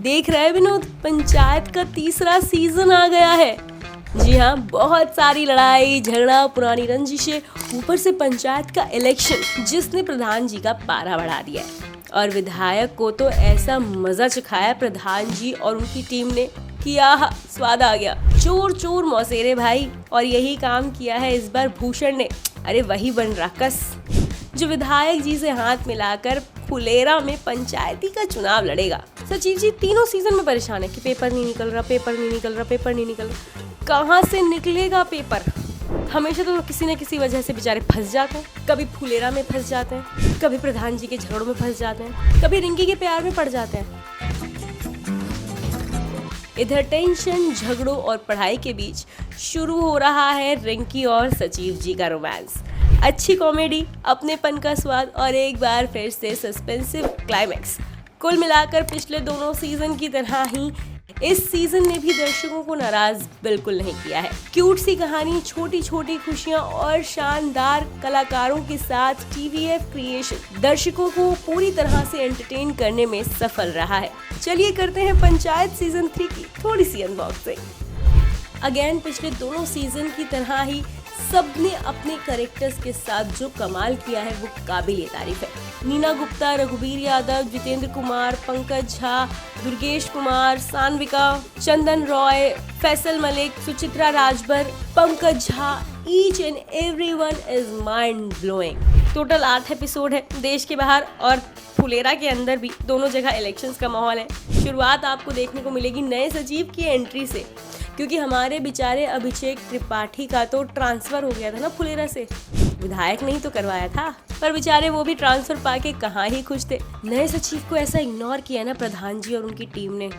देख रहे हैं विनोद, पंचायत का तीसरा सीजन आ गया है। जी हाँ, बहुत सारी लड़ाई झगड़ा, पुरानी रंजिशें, ऊपर से पंचायत का इलेक्शन जिसने प्रधान जी का पारा बढ़ा दिया है। और विधायक को तो ऐसा मजा चखाया प्रधान जी और उनकी टीम ने कि आहा, स्वाद आ गया। चोर चोर मौसेरे भाई। और यही काम किया है इस बार भूषण ने। अरे वही बन राकस जो विधायक जी से हाथ मिलाकर फुलेरा में पंचायती का चुनाव लड़ेगा। सचिव जी तीनों सीजन में परेशान है कि पेपर नहीं निकल रहा, पेपर नहीं निकल रहा, पेपर नहीं निकल रहा। कहाँ से निकलेगा पेपर? हमेशा तो किसी न किसी वजह से बेचारे फंस जाते हैं। कभी फुलेरा में फंस जाते हैं, कभी प्रधान जी के झगड़ों में फंस जाते हैं, कभी रिंकी के प्यार में पड़ जाते हैं। इधर टेंशन, झगड़ों और पढ़ाई के बीच शुरू हो रहा है रिंकी और सचिव जी का रोमांस। अच्छी कॉमेडी, अपनेपन का स्वाद और एक बार फिर से सस्पेंसिव क्लाइमैक्स। कुल मिलाकर पिछले दोनों सीजन की तरह ही इस सीजन ने भी दर्शकों को नाराज बिल्कुल नहीं किया है। क्यूट सी कहानी, छोटी छोटी खुशियां और शानदार कलाकारों के साथ टीवीएफ क्रिएशन दर्शकों को पूरी तरह से एंटरटेन करने में सफल रहा है। चलिए करते हैं पंचायत सीजन 3 की थोड़ी सी अनबॉक्सिंग। अगेन पिछले दोनों सीजन की तरह ही सबने अपने कैरेक्टर्स के साथ जो कमाल किया है वो काबिल तारीफ है। Neena Gupta, Raghubir Yadav, Jitendra Kumar, Pankaj Jha, Durgesh Kumar, Sanvika, Chandan Roy, Faisal Malik, Suchitra Rajbhar, Pankaj Jha, each and everyone is mind blowing. Total 8 episode है। देश के बाहर और फुलेरा के अंदर भी दोनों जगह इलेक्शंस का माहौल है। शुरुआत आपको देखने को मिलेगी नए सचिव की एंट्री से, क्योंकि हमारे बेचारे अभिषेक त्रिपाठी का तो ट्रांसफर हो गया था ना फुलेरा से। विधायक नहीं तो करवाया था, पर बेचारे वो भी ट्रांसफर पाके कहाँ ही खुश थे। नए सचिव को ऐसा इग्नोर किया ना प्रधान जी और उनकी टीम ने।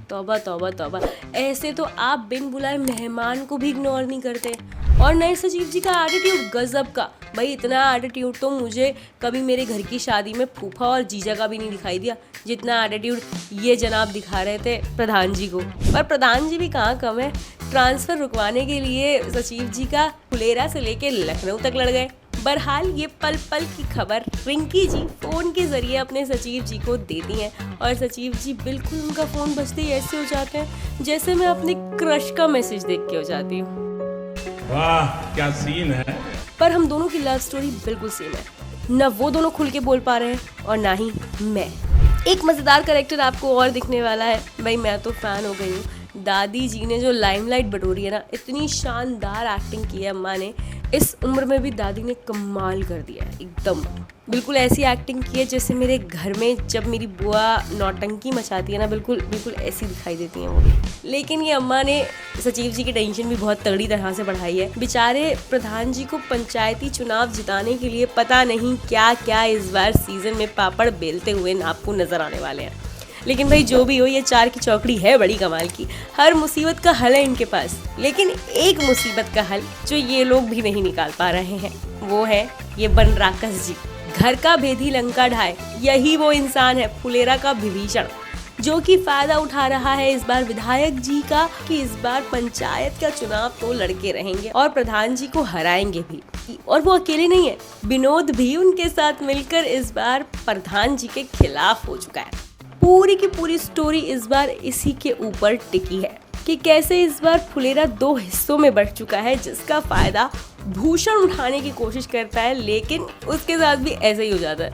तौबा तौबा तौबा, ऐसे तो आप बिन बुलाए मेहमान को भी इग्नोर नहीं करते। और नए सचिव जी का एटीट्यूड गजब का। भाई इतना एटीट्यूड तो मुझे कभी मेरे घर की शादी में फूफा और जीजा का भी नहीं दिखाई दिया, जितना एटीट्यूड ये जनाब दिखा रहे थे प्रधान जी को। पर प्रधान जी भी कहाँ कम है, ट्रांसफर रुकवाने के लिए सचिव जी का फुलेरा से लेके लखनऊ तक लड़ गए। बहरहाल ये पल पल की खबर रिंकी जी फोन के जरिए अपने सचिव जी को देती हैं और सचिव जी बिल्कुल उनका फोन बजते ही ऐसे हो जाते हैं जैसे मैं अपने क्रश का मैसेज देख के हो जाती हूँ। वाह क्या सीन है। पर हम दोनों की लव स्टोरी बिल्कुल सेम है। न वो दोनों खुल के बोल पा रहे हैं और ना ही मैं। एक मजेदार कैरेक्टर आपको और दिखने वाला है। भाई मैं तो फैन हो गई हूँ। दादी जी ने जो लाइमलाइट बटोरी है ना, इतनी शानदार एक्टिंग की है अम्मा ने। इस उम्र में भी दादी ने कमाल कर दिया है एकदम। बिल्कुल ऐसी एक्टिंग की है जैसे मेरे घर में जब मेरी बुआ नौटंकी मचाती है ना, बिल्कुल बिल्कुल ऐसी दिखाई देती हैं वो भी। लेकिन ये अम्मा ने सचिव जी की टेंशन भी बहुत तगड़ी तरह से बढ़ाई है। बेचारे प्रधान जी को पंचायती चुनाव जिताने के लिए पता नहीं क्या क्या इस बार सीजन में पापड़ बेलते हुए आपको नजर आने वाले हैं। लेकिन भाई जो भी हो, ये 4 की चौकड़ी है बड़ी कमाल की। हर मुसीबत का हल है इनके पास। लेकिन एक मुसीबत का हल जो ये लोग भी नहीं निकाल पा रहे हैं वो है ये बन राकस जी। घर का भेदी लंका ढाए, यही वो इंसान है फुलेरा का विभीषण, जो कि फायदा उठा रहा है इस बार विधायक जी का कि इस बार पंचायत का चुनाव तो लड़के रहेंगे और प्रधान जी को हराएंगे भी। और वो अकेले नहीं है, विनोद भी उनके साथ मिलकर इस बार प्रधान जी के खिलाफ हो चुका है। पूरी की पूरी स्टोरी इस बार इसी के ऊपर टिकी है कि कैसे इस बार फुलेरा 2 हिस्सों में बढ़ चुका है, जिसका फायदा भूषण उठाने की कोशिश करता है, लेकिन उसके साथ भी ऐसे ही हो जाता है।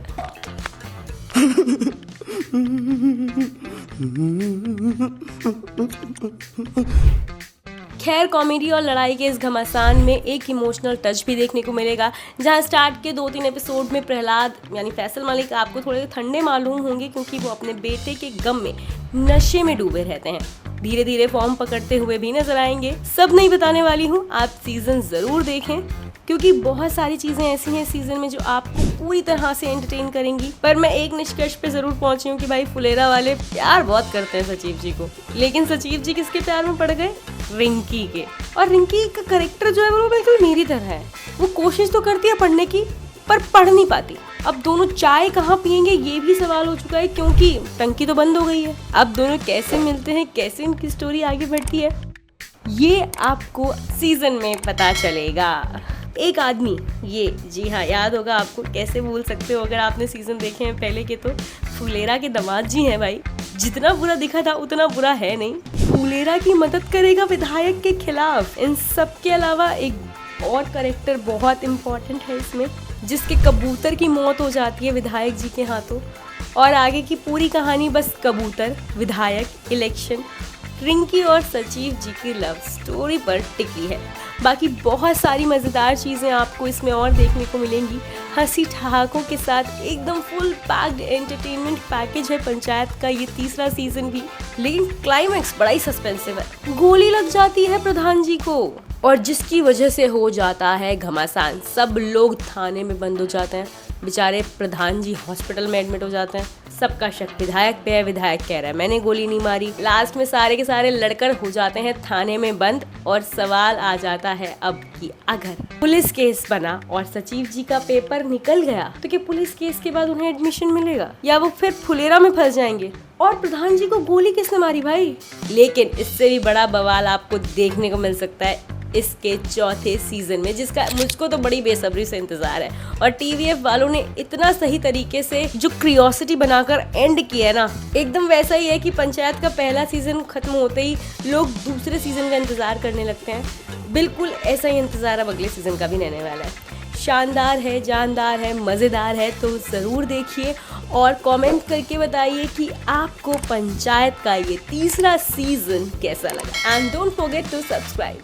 खैर कॉमेडी और लड़ाई के इस घमासान में एक इमोशनल टच भी देखने को मिलेगा, जहां स्टार्ट के 2-3 एपिसोड में प्रहलाद यानी फैसल मलिक आपको थोड़े ठंडे मालूम होंगे, क्योंकि वो अपने बेटे के गम में नशे में डूबे रहते हैं। धीरे धीरे फॉर्म पकड़ते हुए भी नजर आएंगे। सब नहीं बताने वाली हूँ, आप सीजन जरूर देखें, क्योंकि बहुत सारी चीजें ऐसी हैं सीजन में जो आपको पूरी तरह से एंटरटेन करेंगी। पर मैं एक निष्कर्ष पे जरूर पहुंची हूँ कि भाई फुलेरा वाले प्यार बहुत करते हैं सचिव जी को, लेकिन सचिव जी किसके प्यार में पड़ गए? रिंकी के। और रिंकी का कैरेक्टर जो है वो बिल्कुल मेरी तरह है। वो कोशिश तो करती है पढ़ने की, पर पढ़ नहीं पाती। अब दोनों चाय कहाँ पियेंगे ये भी सवाल हो चुका है, क्योंकि टंकी तो बंद हो गई है। अब दोनों कैसे मिलते हैं, कैसे इनकी स्टोरी आगे बढ़ती है, ये आपको सीजन में पता चलेगा। एक आदमी, ये जी हाँ याद होगा आपको, कैसे भूल सकते हो अगर आपने सीजन देखे हैं पहले के, तो फुलेरा के दामाद जी हैं भाई, जितना बुरा दिखा था उतना बुरा है नहीं। फुलेरा की मदद करेगा विधायक के खिलाफ। इन सब के अलावा एक और करेक्टर बहुत इम्पोर्टेंट है इसमें, जिसके कबूतर की मौत हो जाती है विधायक जी के हाथों, और आगे की पूरी कहानी बस कबूतर, विधायक, इलेक्शन, रिंकी और सचिव जी की लव स्टोरी पर टिकी है। बाकी बहुत सारी मज़ेदार चीज़ें आपको इसमें और देखने को मिलेंगी। हंसी ठहाकों के साथ एकदम फुल पैक्ड एंटरटेनमेंट पैकेज है पंचायत का ये तीसरा सीजन भी। लेकिन क्लाइमैक्स बड़ा ही सस्पेंसिव है। गोली लग जाती है प्रधान जी को और जिसकी वजह से हो जाता है घमासान। सब लोग थाने में बंद हो जाते हैं, बेचारे प्रधान जी हॉस्पिटल में एडमिट हो जाते हैं। सबका शक विधायक पे है, विधायक कह रहा है मैंने गोली नहीं मारी। लास्ट में सारे के सारे लड़कर हो जाते हैं थाने में बंद और सवाल आ जाता है अब कि अगर पुलिस केस बना और सचिव जी का पेपर निकल गया तो क्या पुलिस केस के बाद उन्हें एडमिशन मिलेगा या वो फिर फुलेरा में फंस जाएंगे? और प्रधान जी को गोली किसने मारी भाई? लेकिन इससे भी बड़ा बवाल आपको देखने को मिल सकता है इसके चौथे सीजन में, जिसका मुझको तो बड़ी बेसब्री से इंतजार है। और टीवीएफ वालों ने इतना सही तरीके से जो क्यूरियोसिटी बनाकर एंड किया है ना, एकदम वैसा ही है कि पंचायत का पहला सीजन खत्म होते ही लोग दूसरे सीजन का इंतजार करने लगते हैं। बिल्कुल ऐसा ही इंतजार अब अगले सीजन का भी रहने वाला है। शानदार है, जानदार है, मज़ेदार है, तो ज़रूर देखिए और कमेंट करके बताइए कि आपको पंचायत का ये तीसरा सीजन कैसा लगा। And don't forget to subscribe.